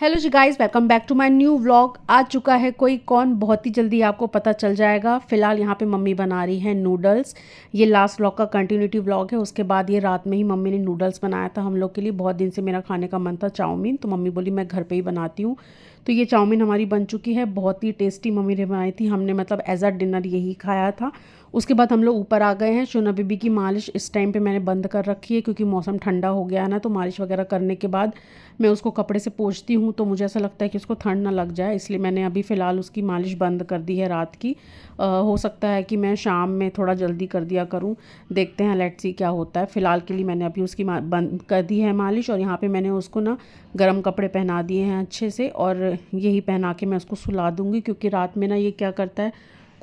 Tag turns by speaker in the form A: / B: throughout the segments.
A: Hello ji guys, welcome back to my new vlog. आ चुका है कोई कौन, बहुत ही जल्दी आपको पता चल जाएगा। फिलहाल यहाँ पे मम्मी बना रही है नूडल्स। ये लास्ट व्लॉग का कंटिन्यूटी व्लॉग है। उसके बाद ये रात में ही मम्मी ने नूडल्स बनाया था हम लोग के लिए। बहुत दिन से मेरा खाने का मन था चाउमीन, तो मम्मी बोली मैं घर पे ही बनाती हूँ। तो ये चाउमीन हमारी बन चुकी है, बहुत ही टेस्टी मम्मी ने बनाई थी। हमने मतलब एज अ डिनर यही खाया था। उसके बाद हम लोग ऊपर आ गए हैं। शोना बेबी की मालिश इस टाइम पे मैंने बंद कर रखी है, क्योंकि मौसम ठंडा हो गया है ना, तो मालिश वगैरह करने के बाद मैं उसको कपड़े से पोंछती हूँ तो मुझे ऐसा लगता है कि उसको ठंड ना लग जाए, इसलिए मैंने अभी फ़िलहाल उसकी मालिश बंद कर दी है रात की। हो सकता है कि मैं शाम में थोड़ा जल्दी कर दिया करूँ, देखते हैं, लेट्स सी क्या होता है। फ़िलहाल के लिए मैंने अभी उसकी बंद कर दी है मालिश। और यहाँ पे मैंने उसको ना गर्म कपड़े पहना दिए हैं अच्छे से, और यही पहना के मैं उसको सुला दूँगी, क्योंकि रात में ना ये क्या करता है,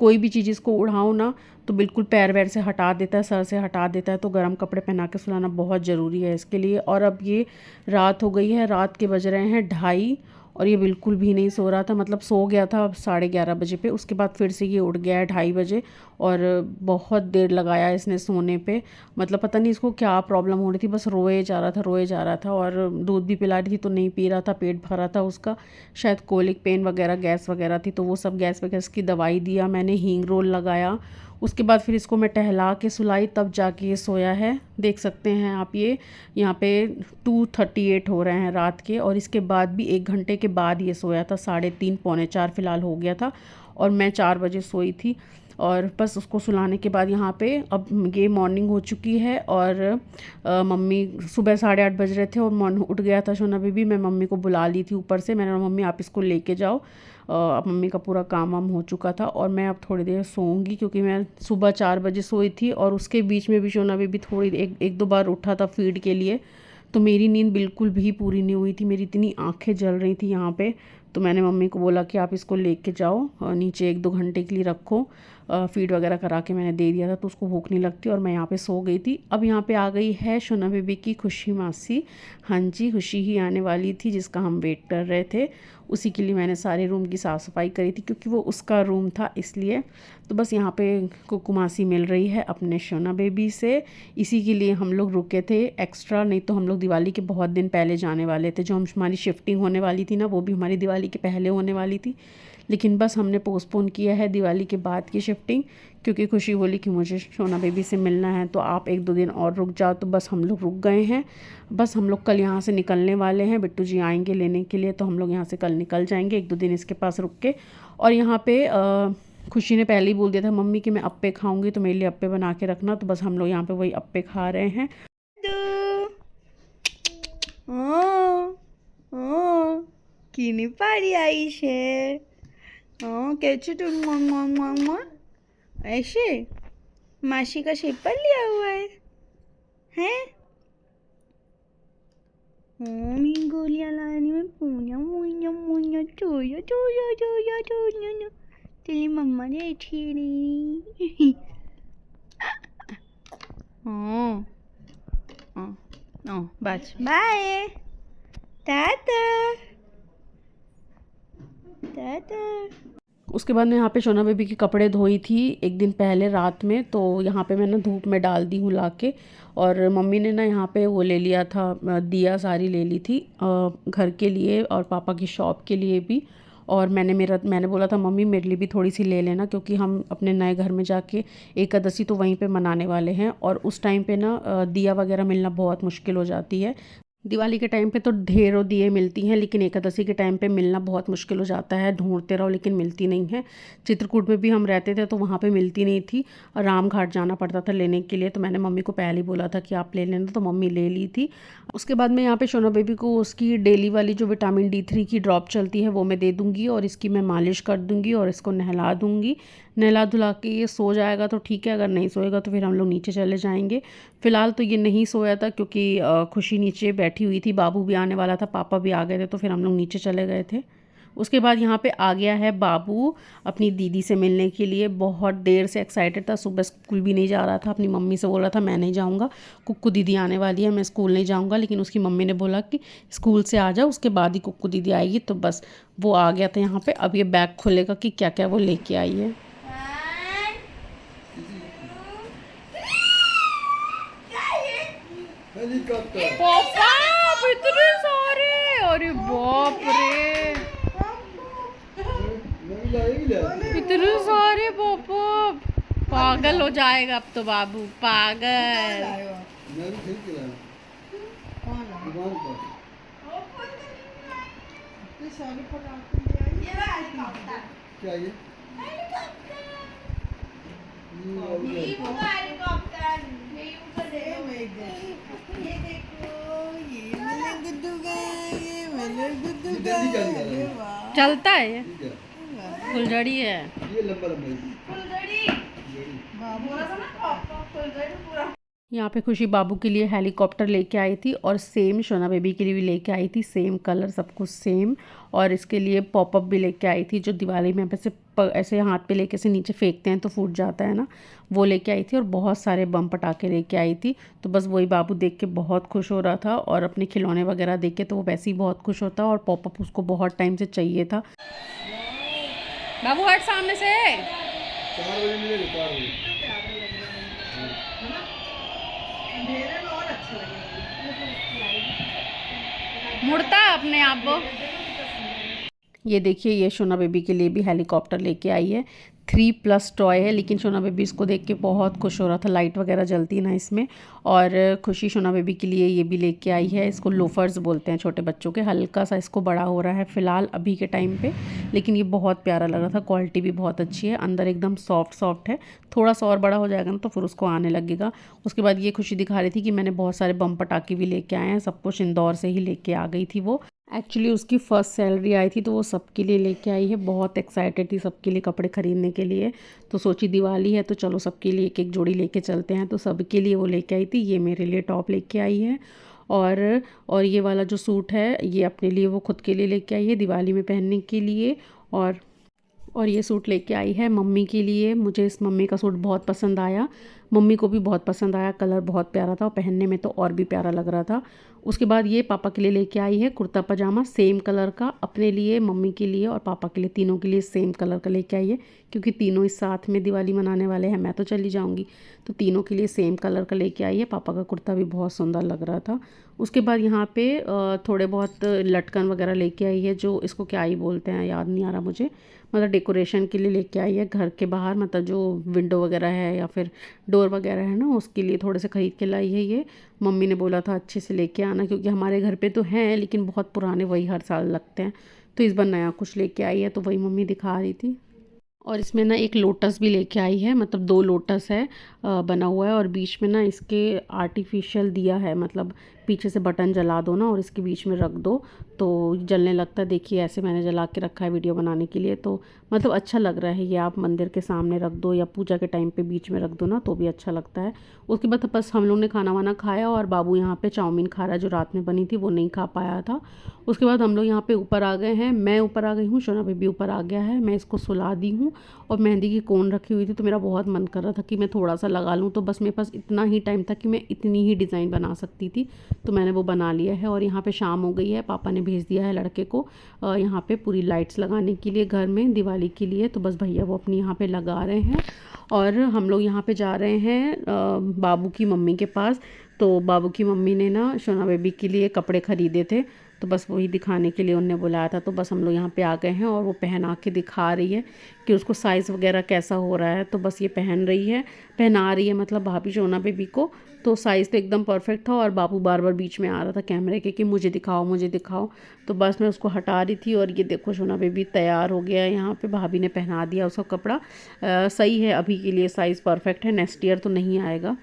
A: कोई भी चीज़ इसको उड़ाओ ना तो बिल्कुल पैर वैर से हटा देता है, सर से हटा देता है। तो गर्म कपड़े पहना के सुलाना बहुत ज़रूरी है इसके लिए। और अब ये रात हो गई है, रात के बज रहे हैं 2:30, और ये बिल्कुल भी नहीं सो रहा था। मतलब सो गया था 11:30 बजे पे, उसके बाद फिर से ये उठ गया है 2:30 बजे, और बहुत देर लगाया इसने सोने पे। मतलब पता नहीं इसको क्या प्रॉब्लम हो रही थी, बस रोए जा रहा था, रोए जा रहा था। और दूध भी पिला रही थी तो नहीं पी रहा था, पेट भरा था उसका। शायद कोलिक पेन वगैरह, गैस वगैरह थी, तो वो सब गैस वगैरह की दवाई दिया मैंने, हींग रोल लगाया। उसके बाद फिर इसको मैं टहला के सुलाई, तब जाके ये सोया है। देख सकते हैं आप, ये यहाँ पे 2:38 हो रहे हैं रात के, और इसके बाद भी 1 घंटे के बाद ये सोया था। 3:30 पौने 4 फ़िलहाल हो गया था, और मैं 4 बजे सोई थी। और बस उसको सुलाने के बाद यहाँ पे अब ये मॉर्निंग हो चुकी है, और मम्मी सुबह 8:30 बज रहे थे और मॉर्निंग उठ गया था शोना बेबी। मैं मम्मी को बुला ली थी ऊपर से, मैंने बोला मम्मी आप इसको लेके जाओ। अब मम्मी का पूरा काम वाम हो चुका था, और मैं अब थोड़ी देर सोऊंगी, क्योंकि मैं सुबह 4 बजे सोई थी, और उसके बीच में भी शोना बेबी थोड़ी एक दो बार उठा था फीड के लिए। तो मेरी नींद बिल्कुल भी पूरी नहीं हुई थी, मेरी इतनी आंखें जल रही थी यहाँ पे। तो मैंने मम्मी को बोला कि आप इसको लेके जाओ नीचे, 1-2 घंटे के लिए रखो। फीड वगैरह करा के मैंने दे दिया था, तो उसको भूख नहीं लगती, और मैं यहाँ पे सो गई थी। अब यहाँ पे आ गई है शोना बेबी की खुशी मासी। हाँ जी, खुशी ही आने वाली थी, जिसका हम वेट कर रहे थे। उसी के लिए मैंने सारे रूम की साफ़ सफाई करी थी, क्योंकि वो उसका रूम था इसलिए। तो बस यहाँ पे कुकू मासी मिल रही है अपने शोना बेबी से, इसी के लिए हम लोग रुके थे एक्स्ट्रा। नहीं तो हम लोग दिवाली के बहुत दिन पहले जाने वाले थे। जो हमारी शिफ्टिंग होने वाली थी ना, वो भी हमारी दिवाली के पहले होने वाली थी, लेकिन बस हमने पोस्टपोन किया है दिवाली के बाद की शिफ्टिंग, क्योंकि खुशी बोली कि मुझे शोना बेबी से मिलना है, तो आप 1-2 दिन और रुक जाओ। तो बस हम लोग रुक गए हैं। बस हम लोग कल यहाँ से निकलने वाले हैं, बिट्टू जी आएंगे लेने के लिए, तो हम लोग यहाँ से कल निकल जाएंगे 1-2 दिन इसके पास रुक के। और यहाँ पे खुशी ने पहले ही बोल दिया था मम्मी कि मैं अप्पे खाऊंगी, तो मेरे लिए अप्पे बना के रखना। तो बस हम लोग यहाँ पे वही अप्पे खा रहे हैं।
B: किनी पारी आईशे कैसे तुम ऐसे मासी का शेपर लिया हुआ है हैं? मी गोलियां लाने में पूना मुन्या मुन्या चोया चोया चोया चोया तेरी मम्मा बैठी नहीं। बस बाय टाटा टाटा।
A: उसके बाद मैं यहाँ पे शोना बेबी के कपड़े धोई थी एक दिन पहले रात में, तो यहाँ पे मैंने धूप में डाल दी हूँ ला के। और मम्मी ने ना यहाँ पे वो ले लिया था, दिया सारी ले ली थी घर के लिए और पापा की शॉप के लिए भी। और मैंने बोला था मम्मी मेरे लिए भी थोड़ी सी ले लेना, क्योंकि हम अपने नए घर में जाके एकादशी तो वहीं पे मनाने वाले हैं, और उस टाइम पे ना दिया वगैरह मिलना बहुत मुश्किल हो जाती है। दिवाली के टाइम पे तो ढेरों दिए मिलती हैं, लेकिन एकादशी के टाइम पे मिलना बहुत मुश्किल हो जाता है, ढूंढते रहो लेकिन मिलती नहीं है। चित्रकूट में भी हम रहते थे तो वहाँ पे मिलती नहीं थी, और राम घाट जाना पड़ता था लेने के लिए। तो मैंने मम्मी को पहले ही बोला था कि आप ले लेना, तो मम्मी ले ली थी। उसके बाद मैं यहाँ पे शोना बेबी को उसकी डेली वाली जो विटामिन D3 की ड्रॉप चलती है वो मैं दे दूँगी, और इसकी मैं मालिश कर दूँगी, और इसको नहला दूँगी। नहला धुला के ये सो जाएगा तो ठीक है, अगर नहीं सोएगा तो फिर हम लोग नीचे चले जाएंगे। फ़िलहाल तो ये नहीं सोया था, क्योंकि खुशी नीचे बैठी हुई थी, बाबू भी आने वाला था, पापा भी आ गए थे, तो फिर हम लोग नीचे चले गए थे। उसके बाद यहाँ पे आ गया है बाबू अपनी दीदी से मिलने के लिए। बहुत देर से एक्साइटेड था, सुबह स्कूल भी नहीं जा रहा था, अपनी मम्मी से बोल रहा था मैं नहीं जाऊँगा, कुक्कू दीदी आने वाली है, मैं स्कूल नहीं जाऊँगा। लेकिन उसकी मम्मी ने बोला कि स्कूल से आ जाओ, उसके बाद ही कुक्कू दीदी आएगी। तो बस वो आ गया था यहाँ पे। अब ये बैग खोलेगा कि क्या क्या वो लेके आई है।
C: हेलीकॉप्टर
A: पापा इतने सारे, अरे बाप रे, इतने सारे पॉपअप, पागल हो जाएगा अब तो बाबू, पागल।
C: क्या ये
A: चलता है ये, फुलझड़ी है।
C: ये लंबा लंबा
A: यहाँ पे खुशी बाबू के लिए हेलीकॉप्टर लेके आई थी और सेम शोना बेबी के लिए भी लेके आई थी, सेम कलर सब कुछ सेम। और इसके लिए पॉपअप भी लेके आई थी जो दिवाली में ऐसे हाथ पे लेके से नीचे फेंकते हैं तो फूट जाता है ना, वो लेके आई थी। और बहुत सारे बम पटाखे लेके आई थी, तो बस वही बाबू देख के बहुत खुश हो रहा था। और अपने खिलौने वगैरह देख के तो वो वैसे ही बहुत खुश होता, और पॉपअप उसको बहुत टाइम से चाहिए था। बाबू हट सामने से,
C: 4 बजे मिलेगा, 4 बजे।
A: मुड़ता है अपने आप वो। ये देखिए, ये शोना बेबी के लिए भी हेलीकॉप्टर लेके आई है। 3+ टॉय है, लेकिन शोना बेबी इसको देख के बहुत खुश हो रहा था, लाइट वगैरह जलती है ना इसमें। और खुशी शोना बेबी के लिए ये भी लेके आई है, इसको लोफर्स बोलते हैं छोटे बच्चों के। हल्का सा इसको बड़ा हो रहा है फ़िलहाल अभी के टाइम पे, लेकिन ये बहुत प्यारा लग रहा था, क्वालिटी भी बहुत अच्छी है, अंदर एकदम सॉफ्ट है। थोड़ा सा और बड़ा हो जाएगा ना तो फिर उसको आने लगेगा। उसके बाद ये खुशी दिखा रही थी कि मैंने बहुत सारे बम पटाखे भी लेके आए हैं, सब कुछ इंदौर से ही लेके आ गई थी वो। एक्चुअली उसकी फ़र्स्ट सैलरी आई थी तो वो सबके लिए लेके आई है, बहुत एक्साइटेड थी सबके लिए कपड़े ख़रीदने के लिए। तो सोची दिवाली है तो चलो सबके लिए एक एक जोड़ी लेके चलते हैं, तो सबके लिए वो लेके आई थी। ये मेरे लिए टॉप लेके आई है, और ये वाला जो सूट है ये अपने लिए वो खुद के लिए लेके आई है दिवाली में पहनने के लिए। और ये सूट लेके आई है मम्मी के लिए। मुझे इस मम्मी का सूट बहुत पसंद आया, मम्मी को भी बहुत पसंद आया, कलर बहुत प्यारा था और पहनने में तो और भी प्यारा लग रहा था। उसके बाद ये पापा के लिए लेके आई है कुर्ता पजामा सेम कलर का, अपने लिए, मम्मी के लिए और पापा के लिए, तीनों के लिए सेम कलर का लेके आई है, क्योंकि तीनों इस साथ में दिवाली मनाने वाले हैं, मैं तो चली जाऊंगी, तो तीनों के लिए सेम कलर का लेके आई है। पापा का कुर्ता भी बहुत सुंदर लग रहा था। उसके बाद यहाँ पे थोड़े बहुत लटकन वगैरह लेके आई है, जो इसको क्या ही बोलते हैं याद नहीं आ रहा मुझे, मतलब डेकोरेशन के लिए लेके आई है घर के बाहर, मतलब जो विंडो वगैरह है या फिर डोर वगैरह है ना, उसके लिए थोड़े से ख़रीद के लाई है। ये मम्मी ने बोला था अच्छे से लेके आना, क्योंकि हमारे घर पे तो हैं लेकिन बहुत पुराने, वही हर साल लगते हैं, तो इस बार नया कुछ लेके आई है, तो वही मम्मी दिखा रही थी। और इसमें ना एक लोटस भी लेके आई है, मतलब 2 लोटस है बना हुआ है, और बीच में ना इसके आर्टिफिशियल दिया है, मतलब पीछे से बटन जला दो ना और इसके बीच में रख दो तो जलने लगता है। देखिए ऐसे मैंने जला के रखा है वीडियो बनाने के लिए, तो मतलब अच्छा लग रहा है। ये आप मंदिर के सामने रख दो या पूजा के टाइम पे बीच में रख दो ना तो भी अच्छा लगता है। उसके बाद बस हम लोग ने खाना वाना खाया, और बाबू यहाँ पे चाउमीन खा रहा है जो रात में बनी थी, वो नहीं खा पाया था। उसके बाद हम लोग यहाँ पे ऊपर आ गए हैं, मैं ऊपर आ गई हूँ, शोना बेबी ऊपर आ गया है, मैं इसको सुला दी हूँ। और मेहंदी की कोन रखी हुई थी तो मेरा बहुत मन कर रहा था कि मैं थोड़ा सा लगा लूँ, तो बस मेरे पास इतना ही टाइम था कि मैं इतनी ही डिज़ाइन बना सकती थी, तो मैंने वो बना लिया है। और यहाँ पे शाम हो गई है, पापा ने भेज दिया है लड़के को यहाँ पे पूरी लाइट्स लगाने के लिए घर में दिवाली के लिए, तो बस भैया वो अपनी यहाँ पे लगा रहे हैं। और हम लोग यहाँ पे जा रहे हैं बाबू की मम्मी के पास। तो बाबू की मम्मी ने ना शोना बेबी के लिए कपड़े ख़रीदे थे, तो बस वही दिखाने के लिए उन्होंने बुलाया था, तो बस हम लोग यहाँ पे आ गए हैं। और वो पहना के दिखा रही है कि उसको साइज़ वगैरह कैसा हो रहा है, तो बस ये पहना रही है मतलब भाभी शोना बेबी को। तो साइज़ तो एकदम परफेक्ट था, और बाबू बार बार बीच में आ रहा था कैमरे के कि मुझे दिखाओ मुझे दिखाओ, तो बस मैं उसको हटा रही थी। और ये देखो शोना बेबी तैयार हो गया है, यहाँ पे भाभी ने पहना दिया उसका कपड़ा। सही है अभी के लिए, साइज़ परफेक्ट है, नेक्स्ट ईयर तो नहीं आएगा,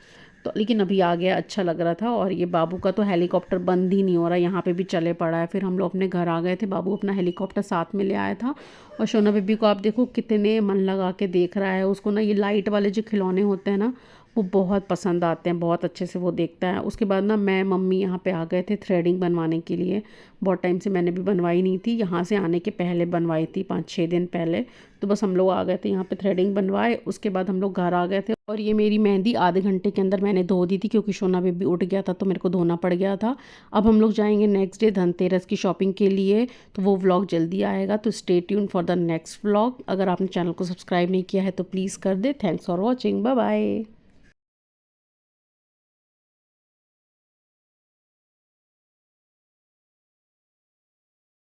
A: तो लेकिन अभी आ गया, अच्छा लग रहा था। और ये बाबू का तो हेलीकॉप्टर बंद ही नहीं हो रहा, यहाँ पे भी चले पड़ा है। फिर हम लोग अपने घर आ गए थे, बाबू अपना हेलीकॉप्टर साथ में ले आया था। और शोना बेबी को आप देखो कितने मन लगा के देख रहा है, उसको ना ये लाइट वाले जो खिलौने होते हैं ना वो बहुत पसंद आते हैं, बहुत अच्छे से वो देखता है। उसके बाद ना मैं मम्मी यहाँ पे आ गए थे थ्रेडिंग बनवाने के लिए, बहुत टाइम से मैंने भी बनवाई नहीं थी, यहाँ से आने के पहले बनवाई थी 5-6 दिन पहले। तो बस हम लोग आ गए थे यहाँ पे थ्रेडिंग बनवाए, उसके बाद हम लोग घर आ गए थे। और ये मेरी मेहंदी आधे घंटे के अंदर मैंने धो दी थी, क्योंकि शोना बेबी उठ गया था तो मेरे को धोना पड़ गया था। अब हम लोग जाएंगे नेक्स्ट डे धनतेरस की शॉपिंग के लिए, तो वो व्लॉग जल्दी आएगा, तो stay tune for the next vlog. अगर आपने चैनल को सब्सक्राइब नहीं किया है तो प्लीज़ कर दे। Thanks for watching, bye bye.